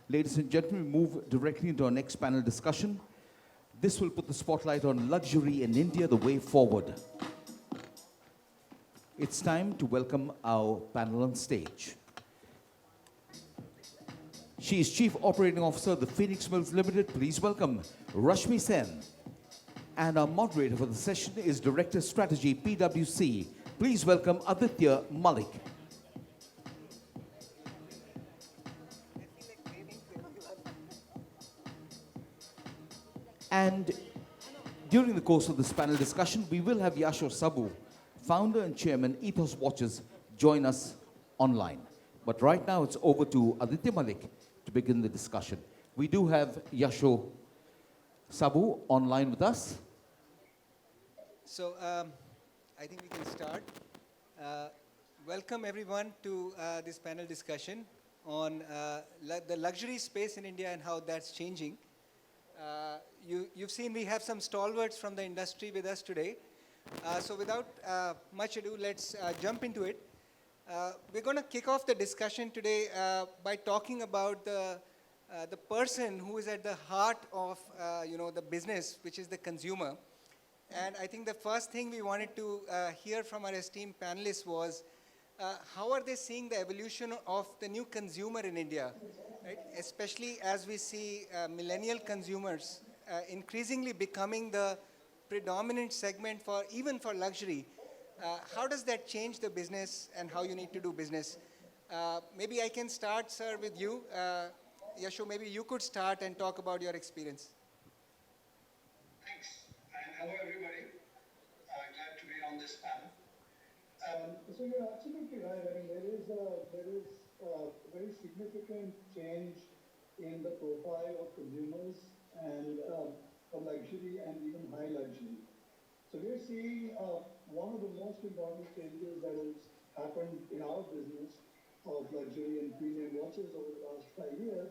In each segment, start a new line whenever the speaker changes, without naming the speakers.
Ladies and gentlemen, we move directly into our next panel discussion. This will put the spotlight on luxury in India, the way forward. It's time to welcome our panel on stage. She is Chief Operating Officer of the Phoenix Mills Limited. Please welcome Rashmi Sen. And our moderator for the session is Director Strategy, PwC. Please welcome Aditya Malik. And during the course of this panel discussion, we will have Yasho Sabu, founder and chairman, Ethos Watches, join us online. But right now, it's over to Aditya Malik to begin the discussion. We do have Yasho Sabu online with us.
So I think we can start. Welcome everyone to this panel discussion on the luxury space in India and how that's changing. You've seen we have some stalwarts from the industry with us today. So without much ado, let's jump into it. We're going to kick off the discussion today by talking about the person who is at the heart of the business, which is the consumer. And I think the first thing we wanted to hear from our esteemed panelists was how are they seeing the evolution of the new consumer in India, right? Especially as we see millennial consumers increasingly becoming the predominant segment for even for luxury. How does that change the business and how you need to do business? Maybe I can start, sir, with you. Yasho, maybe you could start and talk about your experience.
Thanks, and hello everybody. Glad to be on this panel.
So you're absolutely right. I mean, there is a very significant change in the profile of consumers and for luxury and even high luxury. So we're seeing one of the most important changes that has happened in our business of luxury and premium watches over the last 5 years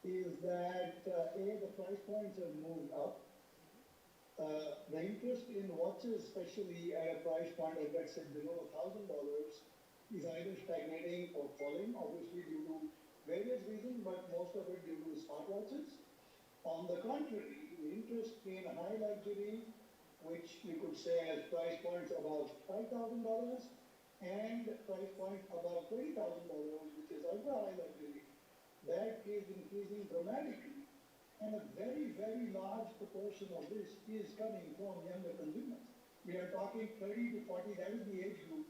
is that the price points have moved up. The interest in watches, especially at a price point of, let's say, below $1,000, is either stagnating or falling, obviously due to various reasons, but most of it due to smartwatches. On the contrary, the interest in high luxury, which we could say has price points above $5,000 and price point above $20,000, which is ultra high luxury, that is increasing dramatically. And a very, very large proportion of this is coming from younger consumers. We are talking 30 to 40, that is the age group,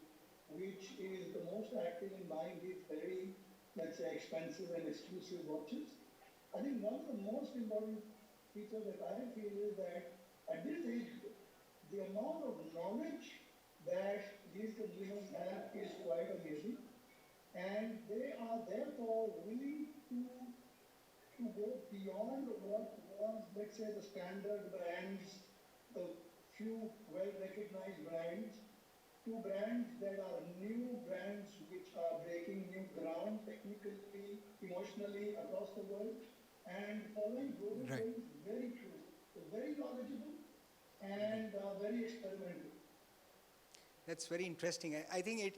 which is the most active in buying these very, let's say, expensive and exclusive watches. I think one of the most important features that I feel is that at this age group, the amount of knowledge that these consumers have is quite amazing. And they are therefore willing to go beyond what was, let's say, the standard brands, the few well-recognized brands, to brands that are new brands which are breaking new ground technically, emotionally across the world, and following global trends. Very true. So very knowledgeable and very experimental.
That's very interesting. I think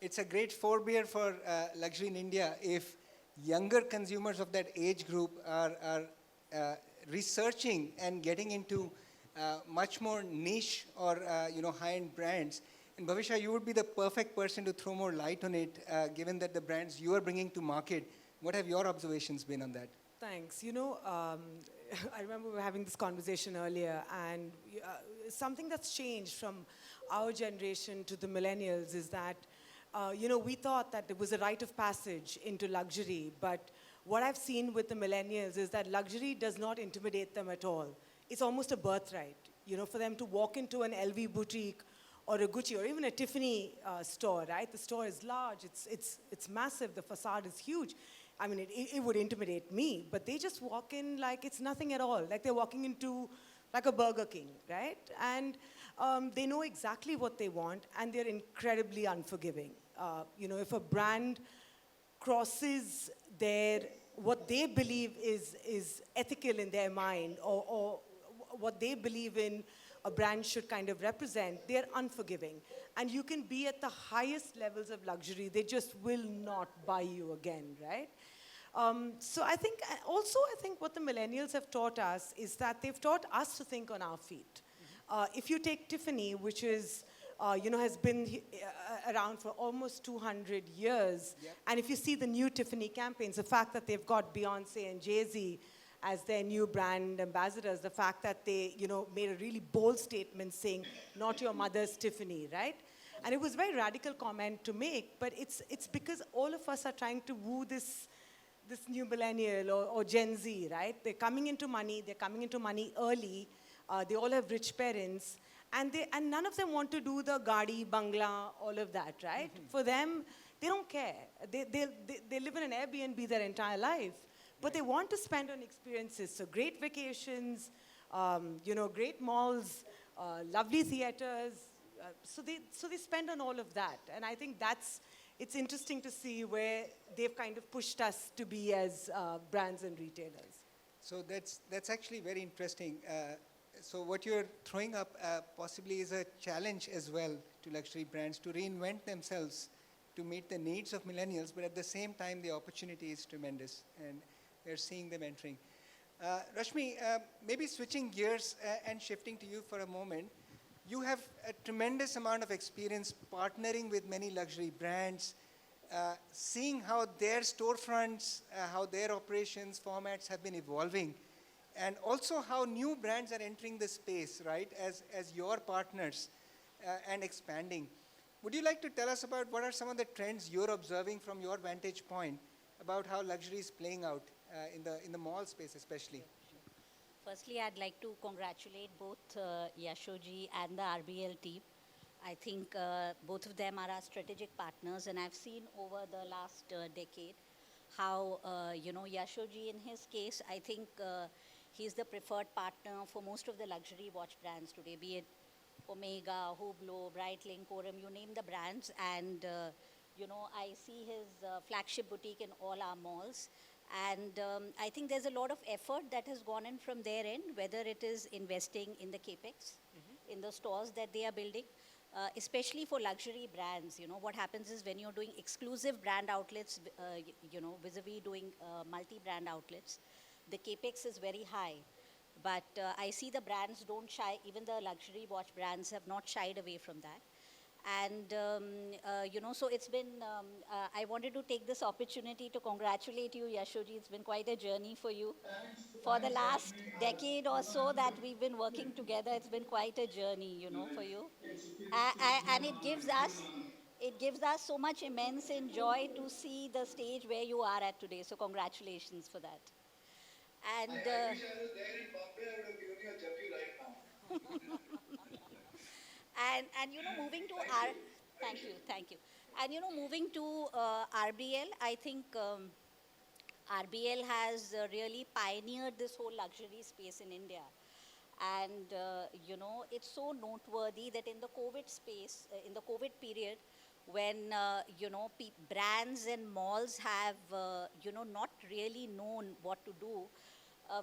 it's a great forebear for luxury in India if younger consumers of that age group are researching and getting into much more niche or high-end brands. And Bhavisha, you would be the perfect person to throw more light on it, given that the brands you are bringing to market. What have your observations been on that?
Thanks. I remember we were having this conversation earlier, and something that's changed from our generation to the millennials is that we thought that it was a rite of passage into luxury, but what I've seen with the millennials is that luxury does not intimidate them at all. It's almost a birthright, for them to walk into an LV boutique or a Gucci or even a Tiffany store, right? The store is large, it's massive, the facade is huge. I mean, it would intimidate me, but they just walk in like it's nothing at all, like they're walking into like a Burger King, right? And they know exactly what they want, and they're incredibly unforgiving. If a brand crosses what they believe is ethical in their mind, or what they believe in a brand should kind of represent, they're unforgiving. And you can be at the highest levels of luxury, they just will not buy you again, right? So I think, also I think what the millennials have taught us is that they've taught us to think on our feet. If you take Tiffany, which is, has been around for almost 200 years,
Yep.
and if you see the new Tiffany campaigns, the fact that they've got Beyonce and Jay-Z as their new brand ambassadors, the fact that they, made a really bold statement saying, not your mother's Tiffany, right? And it was a very radical comment to make, but it's because all of us are trying to woo this new millennial or Gen Z, right? They're coming into money early. They all have rich parents, and none of them want to do the Gadi, Bangla, all of that, right? For them, they don't care. They live in an Airbnb their entire life, but they want to spend on experiences. So great vacations, great malls, lovely theaters. So they spend on all of that, and I think it's interesting to see where they've kind of pushed us to be as brands and retailers.
So that's actually very interesting. So what you're throwing up possibly is a challenge as well to luxury brands to reinvent themselves to meet the needs of millennials, but at the same time, the opportunity is tremendous, and we're seeing them entering. Rashmi, maybe switching gears and shifting to you for a moment. You have a tremendous amount of experience partnering with many luxury brands, seeing how their storefronts, how their operations formats have been evolving, and also how new brands are entering the space, right, as your partners and expanding. Would you like to tell us about what are some of the trends you're observing from your vantage point about how luxury is playing out in the mall space especially?
Firstly, I'd like to congratulate both Yashoji and the RBL team. I think both of them are our strategic partners, and I've seen over the last decade how, Yashoji in his case, I think he's the preferred partner for most of the luxury watch brands today, be it Omega, Hublot, Breitling, Corum, you name the brands, and I see his flagship boutique in all our malls. And I think there's a lot of effort that has gone in from their end, whether it is investing in the capex, in the stores that they are building, especially for luxury brands. What happens is when you're doing exclusive brand outlets, vis-a-vis doing multi-brand outlets, the capex is very high. But I see the brands don't shy, even the luxury watch brands have not shied away from that. And, so it's been, I wanted to take this opportunity to congratulate you, Yashoji. It's been quite a journey for you. For the last decade or so that we've been working together, it's been quite a journey, for you. And it gives us so much immense joy to see the stage where you are at today. So congratulations for that. And
I wish I was there in Bombay. I would have given you a Jaffe right now.
and moving to thank you. And moving to RBL, I think RBL has really pioneered this whole luxury space in India. And it's so noteworthy that in the COVID space, in the COVID period, when brands and malls have not really known what to do,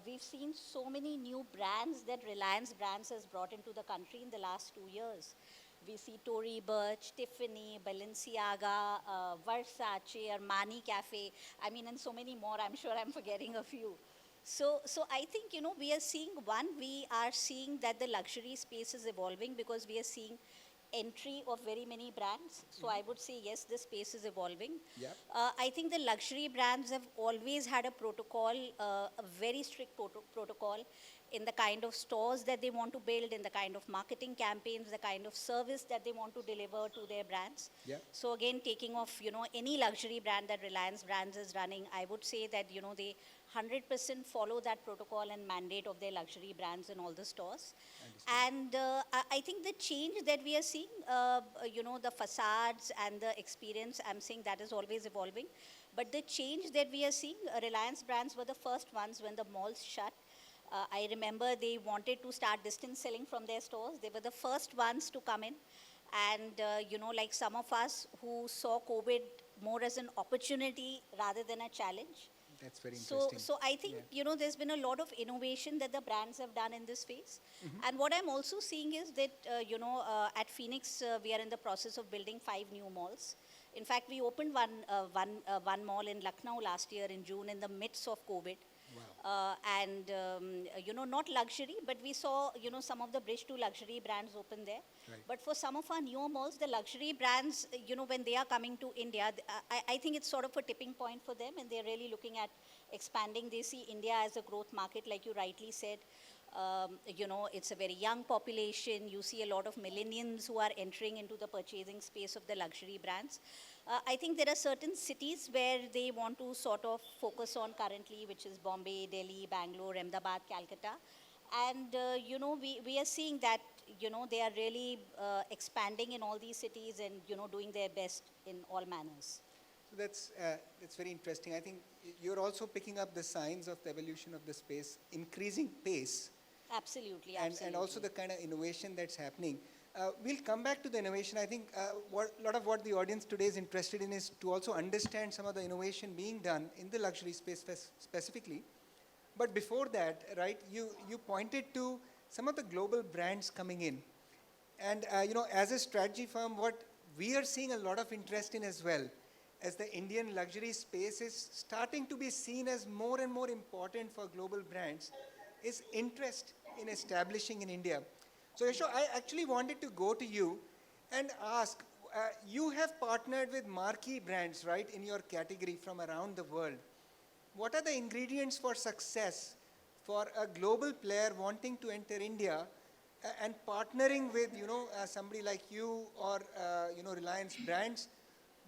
we've seen so many new brands that Reliance Brands has brought into the country in the last 2 years. We see Tory Burch, Tiffany, Balenciaga, Versace, Armani Cafe, and so many more. I'm sure I'm forgetting a few. So I think, we are seeing that the luxury space is evolving because we are seeing entry of very many brands. So I would say, yes, the space is evolving.
Yep.
I think the luxury brands have always had a protocol, a very strict protocol in the kind of stores that they want to build, in the kind of marketing campaigns, the kind of service that they want to deliver to their brands.
Yep.
So again, taking off, any luxury brand that Reliance Brands is running, I would say that, they 100% follow that protocol and mandate of their luxury brands in all the stores. And I think the change that we are seeing, the facades and the experience, I'm saying that is always evolving. But the change that we are seeing, Reliance Brands were the first ones when the malls shut. I remember they wanted to start distance selling from their stores. They were the first ones to come in. And, like some of us who saw COVID more as an opportunity rather than a challenge.
That's very interesting.
So I think, there's been a lot of innovation that the brands have done in this space. And what I'm also seeing is that, at Phoenix, we are in the process of building 5 new malls. In fact, we opened one mall in Lucknow last year in June in the midst of COVID. And not luxury, but we saw some of the bridge to luxury brands open there.
Right.
But for some of our newer malls, the luxury brands, when they are coming to India, I think it's sort of a tipping point for them, and they're really looking at expanding. They see India as a growth market, like you rightly said. It's a very young population. You see a lot of millennials who are entering into the purchasing space of the luxury brands. I think there are certain cities where they want to sort of focus on currently, which is Bombay, Delhi, Bangalore, Ahmedabad, Calcutta. And, we are seeing that, they are really expanding in all these cities and, doing their best in all manners.
So that's very interesting. I think you're also picking up the signs of the evolution of the space, increasing pace,
Absolutely,
and
absolutely.
also the kind of innovation that's happening. We'll come back to the innovation. I think a lot of what the audience today is interested in is to also understand some of the innovation being done in the luxury space specifically. But before that, right, you pointed to some of the global brands coming in. And, as a strategy firm, what we are seeing a lot of interest in as well, as the Indian luxury space is starting to be seen as more and more important for global brands, is interest in establishing in India. So, Yasho, I actually wanted to go to you and ask, you have partnered with marquee brands, right, in your category from around the world. What are the ingredients for success for a global player wanting to enter India and partnering with, somebody like you or, Reliance Brands?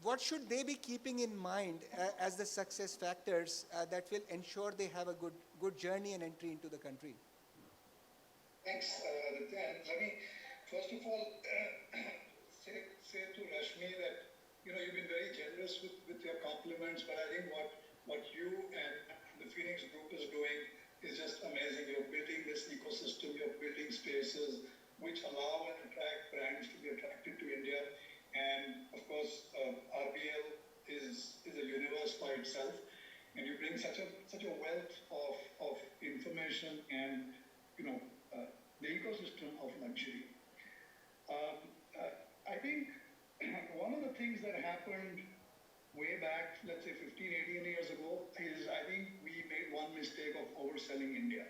What should they be keeping in mind as the success factors that will ensure they have a good journey and entry into the country?
Thanks, Riten. Let me, first of all, say to Rashmi that, you've been very generous with your compliments, but I think what you and the Phoenix Group is doing is just amazing. You're building this ecosystem, you're building spaces which allow and attract brands to be attracted to India. And of course, RBL is a universe by itself, and you bring such a wealth of information and the ecosystem of luxury. I think one of the things that happened way back, let's say 15, 18 years ago, is I think we made one mistake of overselling India.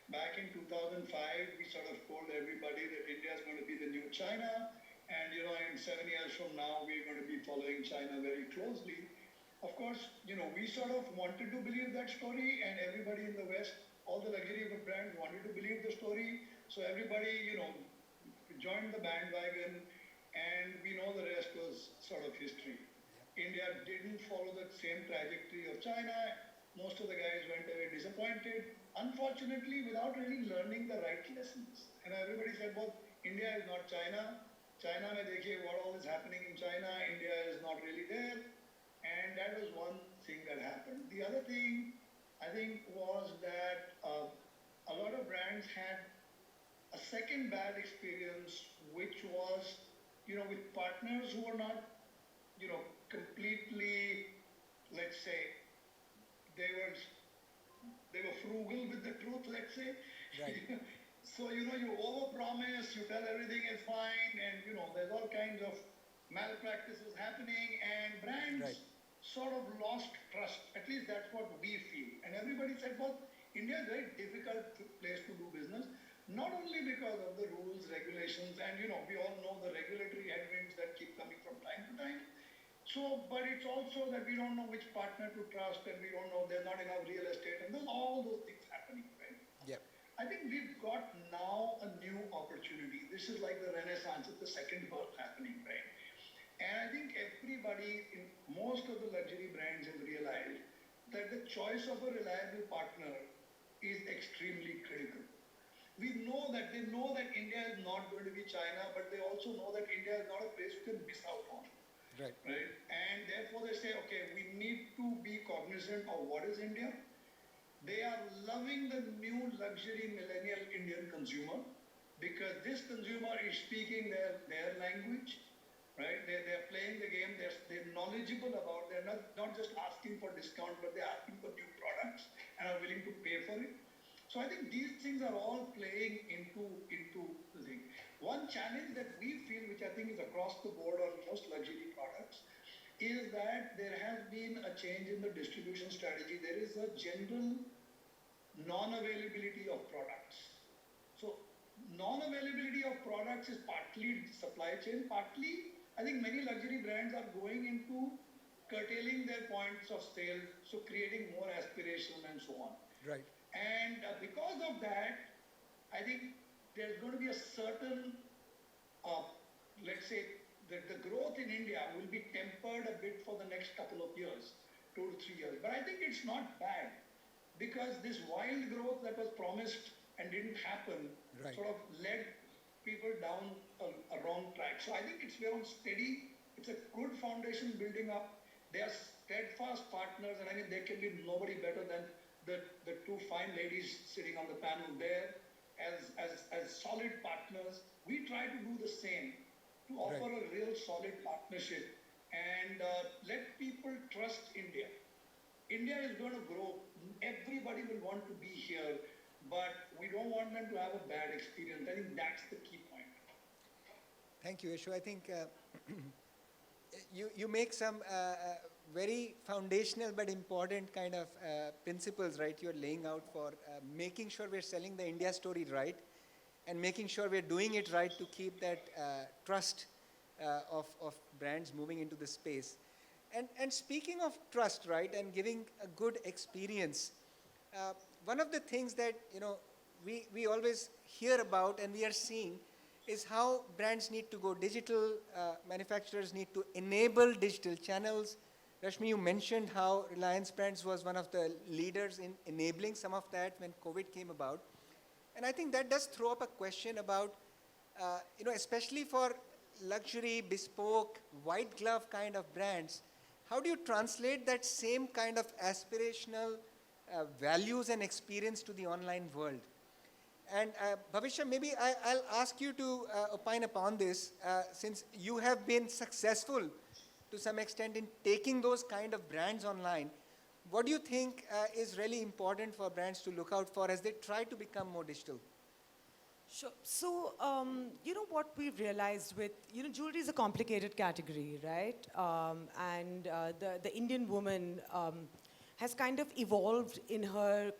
Back in 2005, we sort of told everybody that India is going to be the new China. And, in 7 years from now, we're going to be following China very closely. Of course, we sort of wanted to believe that story, and everybody in the West, all the luxury brands wanted to believe the story. So everybody, joined the bandwagon, and we know the rest was sort of history. India didn't follow the same trajectory of China. Most of the guys went away disappointed, unfortunately, without really learning the right lessons. And everybody said, well, India is not China. China mein dekhiye what all is happening in China, India is not really there. And that was one thing that happened. The other thing, I think, was that a lot of brands had a second bad experience, which was, with partners who were not, completely, let's say, they were frugal with the truth, let's say.
Right.
So, you overpromise, you tell everything is fine, and, there's all kinds of malpractices happening, and brands sort of lost trust. At least that's what we feel. And everybody said, well, India is a very difficult place to do business, not only because of the rules, regulations, and, we all know the regulatory headwinds that keep coming from time to time. So, but it's also that we don't know which partner to trust, and we don't know, there's not enough real estate, and there's all those things happening, right?
Yeah.
I think we've got now a new opportunity. This is like the Renaissance, it's the second birth happening, right? And I think everybody in most of the luxury brands have realized that the choice of a reliable partner is extremely critical. They know that India is not going to be China, but they also know that India is not a place you can miss out on.
Right.
Right? And therefore they say, okay, we need to be cognizant of what is India. They are loving the new luxury millennial Indian consumer because this consumer is speaking their language, right? They're playing the game, they're knowledgeable about, they're not just asking for discount, but they're asking for new products and are willing to pay for it. So I think these things are all playing into the thing. One challenge that we feel, which I think is across the board on most luxury products, is that there has been a change in the distribution strategy. There is a general non-availability of products. So non-availability of products is partly supply chain, partly I think many luxury brands are going into curtailing their points of sale, so creating more aspiration and so on.
Right.
And because of that, I think there's going to be a certain, let's say, that the growth in India will be tempered a bit for the next couple of years, 2 to 3 years. But I think it's not bad because this wild growth that was promised and didn't happen
Right.
sort of led people down a wrong track. So I think we're on steady. It's a good foundation building up. They are steadfast partners, and I mean there can be nobody better than the two fine ladies sitting on the panel there as solid partners. We try to do the same to offer
Right.
a real solid partnership and let people trust India. India is going to grow. Everybody will want to be here, but we don't want them to have a bad experience. I think that's the key point.
Thank you, Yashu. I think you make some very foundational but important kind of principles, right? You're laying out for making sure we're selling the India story right and making sure we're doing it right to keep that trust of brands moving into the space. And speaking of trust, right, and giving a good experience, one of the things that, we always hear about and we are seeing is how brands need to go digital, manufacturers need to enable digital channels. Rashmi, you mentioned how Reliance Brands was one of the leaders in enabling some of that when COVID came about. And I think that does throw up a question about, especially for luxury, bespoke, white glove kind of brands, how do you translate that same kind of aspirational values and experience to the online world? And Bhavisha, maybe I'll ask you to opine upon this, since you have been successful to some extent in taking those kind of brands online. What do you think is really important for brands to look out for as they try to become more digital?
Sure. So, what we've realized with, jewelry is a complicated category, right? And the Indian woman has kind of evolved in her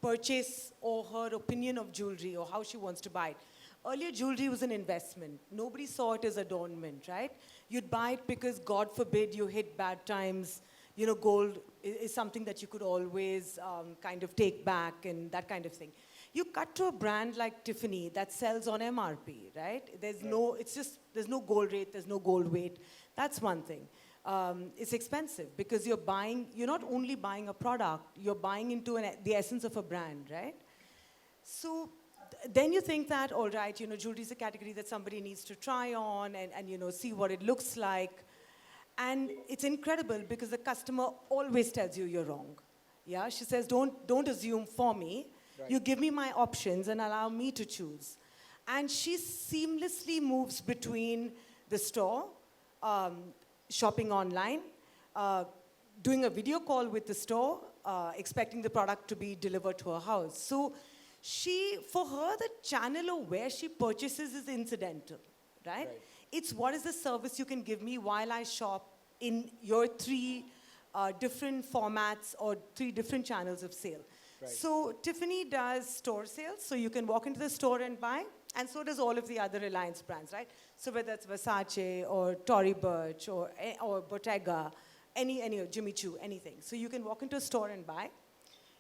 purchase or her opinion of jewelry or how she wants to buy it. Earlier, jewelry was an investment. Nobody saw it as adornment, right? You'd buy it because, God forbid, you hit bad times. Gold is something that you could always kind of take back and that kind of thing. You cut to a brand like Tiffany that sells on MRP, right? There's no gold rate, there's no gold weight. That's one thing. It's expensive because you're not only buying a product, you're buying into the essence of a brand, right? So then you think that, all right, jewelry is a category that somebody needs to try on and see what it looks like. And it's incredible because the customer always tells you you're wrong. Yeah, she says, don't assume for me.
Right.
You give me my options and allow me to choose. And she seamlessly moves between the store, shopping online, doing a video call with the store, expecting the product to be delivered to her house. So for her, the channel or where she purchases is incidental, right? It's what is the service you can give me while I shop in your 3 different formats or 3 different channels of sale.
Right.
So Tiffany does store sales, so you can walk into the store and buy, and so does all of the other Reliance brands, right? So whether it's Versace or Tory Burch or Bottega, any Jimmy Choo, anything. So you can walk into a store and buy.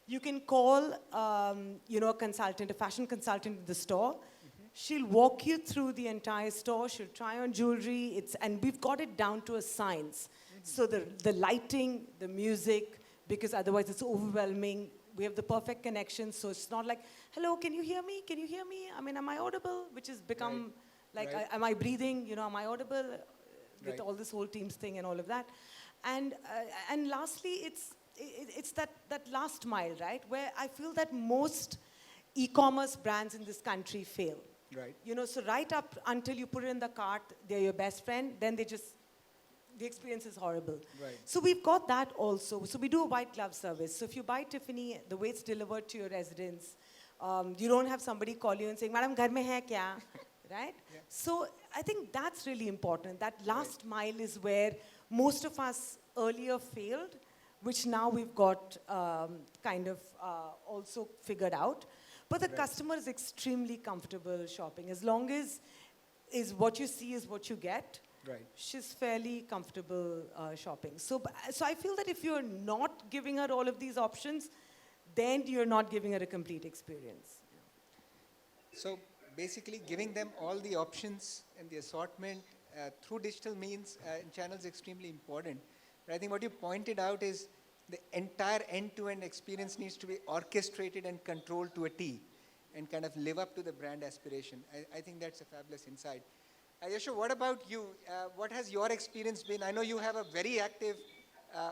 You can call, a consultant, a fashion consultant in the store. Mm-hmm. She'll walk you through the entire store. She'll try on jewelry. And we've got it down to a science. Mm-hmm. So the lighting, the music, because otherwise it's overwhelming. We have the perfect connection, so it's not like, hello, can you hear me? Can you hear me? I mean, am I audible? Which has become am I breathing? Am I audible? With all this whole Teams thing and all of that. And lastly, it's that last mile, right? Where I feel that most e-commerce brands in this country fail.
Right.
So right up until you put it in the cart, they're your best friend, then the experience is horrible.
Right.
So we've got that also. So we do a white glove service. So if you buy Tiffany, the way it's delivered to your residence, you don't have somebody call you and saying, Madam, ghar mein hai kya? Right? Yeah. So I think that's really important. That last mile is where most of us earlier failed, which now we've got kind of also figured out. But the customer is extremely comfortable shopping. As long as is what you see is what you get,
Right.
she's fairly comfortable shopping. So I feel that if you're not giving her all of these options, then you're not giving her a complete experience.
So basically, giving them all the options and the assortment through digital means and channels is extremely important. But I think what you pointed out is the entire end-to-end experience needs to be orchestrated and controlled to a T and kind of live up to the brand aspiration. I think that's a fabulous insight. Yasho, what about you? What has your experience been? I know you have a very active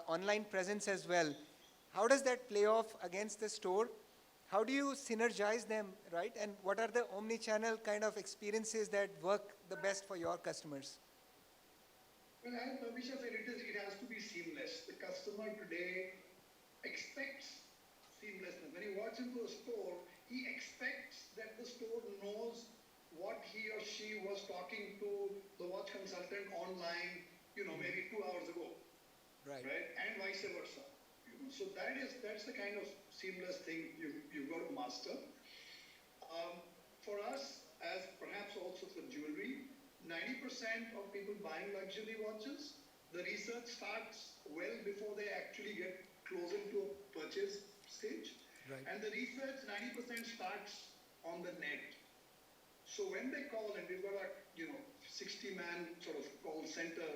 online presence as well. How does that play off against the store? How do you synergize them, right? And what are the omni-channel kind of experiences that work the best for your customers?
Well, as Bhavisha said, it has to be seamless. The customer today expects seamlessness. When he walks into a store, he expects that the store knows what he or she was talking to the watch consultant online, maybe 2 hours ago.
Right.
And vice versa. So that's the kind of seamless thing you've got to master. For us, as perhaps also for jewelry, 90% of people buying luxury watches, the research starts well before they actually get closer to a purchase stage.
Right.
And the research, 90% starts on the net. So when they call, and we've got a 60-man sort of call center,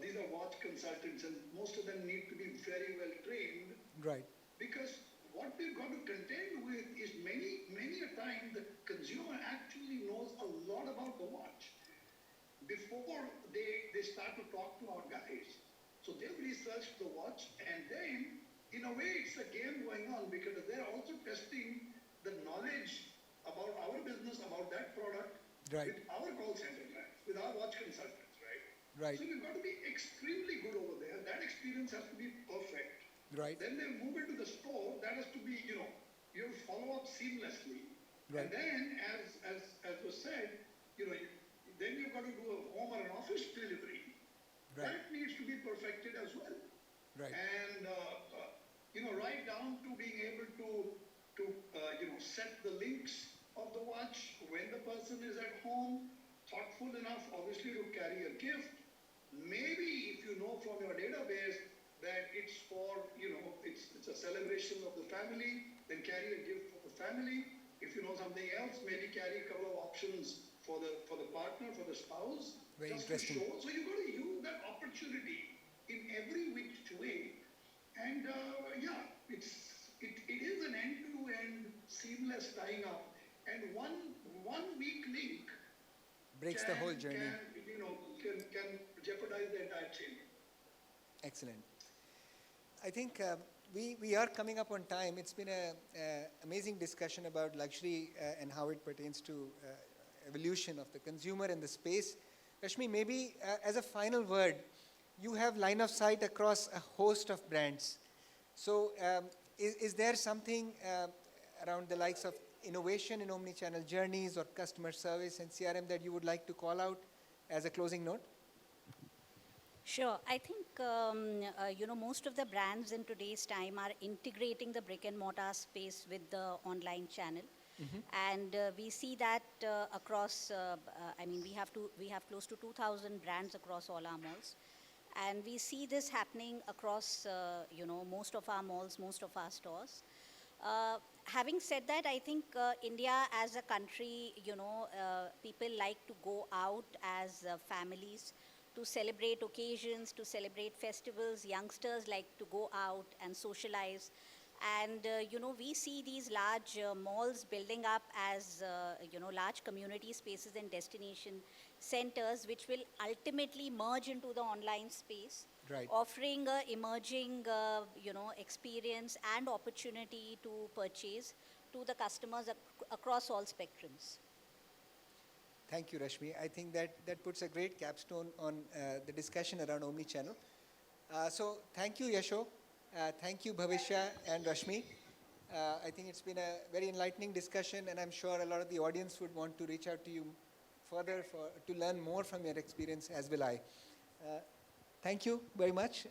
these are watch consultants, and most of them need to be very well trained.
Right.
Because what we've got to contend with is many a time the consumer actually knows a lot about the watch before they start to talk to our guys. So they've researched the watch, and then in a way it's a game going on because they're also testing the knowledge about our business, about that product,
Right.
with our call center guys, with our watch consultants, right?
Right.
So we've got to be extremely good over there. That experience has to be perfect.
Right.
Then they move into the store. That has to be, you follow up seamlessly.
Right.
And then, as was said, then you've got to do a home or an office delivery.
Right.
That needs to be perfected as well.
Right.
And right down to being able to set the links of the watch when the person is at home, thoughtful enough, obviously, to carry a gift. Maybe if you know from your database that it's for, it's a celebration of the family, then carry a gift for the family. If you know something else, maybe carry a couple of options for the partner, for the spouse.
Very
just
interesting.
To show. So you've got to use that opportunity in every which way. And it is an end-to-end seamless tying up. And one weak link
Breaks the whole journey.
Can jeopardize the entire chain.
Excellent. I think we are coming up on time. It's been an amazing discussion about luxury and how it pertains to evolution of the consumer and the space. Rashmi, maybe as a final word, you have line of sight across a host of brands. So is there something around the likes of innovation in omni-channel journeys or customer service and CRM that you would like to call out as a closing note?
Sure. I think, most of the brands in today's time are integrating the brick and mortar space with the online channel. And we see that across, we have close to 2,000 brands across all our malls. And we see this happening across, most of our malls, most of our stores. Having said that, I think India as a country, people like to go out as families to celebrate occasions, to celebrate festivals. Youngsters like to go out and socialize. And, we see these large malls building up as, large community spaces and destination centers, which will ultimately merge into the online space,
Right.
offering a emerging, experience and opportunity to purchase to the customers across all spectrums.
Thank you, Rashmi. I think that puts a great capstone on the discussion around omni-channel. So thank you, Yasho. Thank you, Bhavisha and Rashmi. I think it's been a very enlightening discussion, and I'm sure a lot of the audience would want to reach out to you further to learn more from your experience, as will I. thank you very much.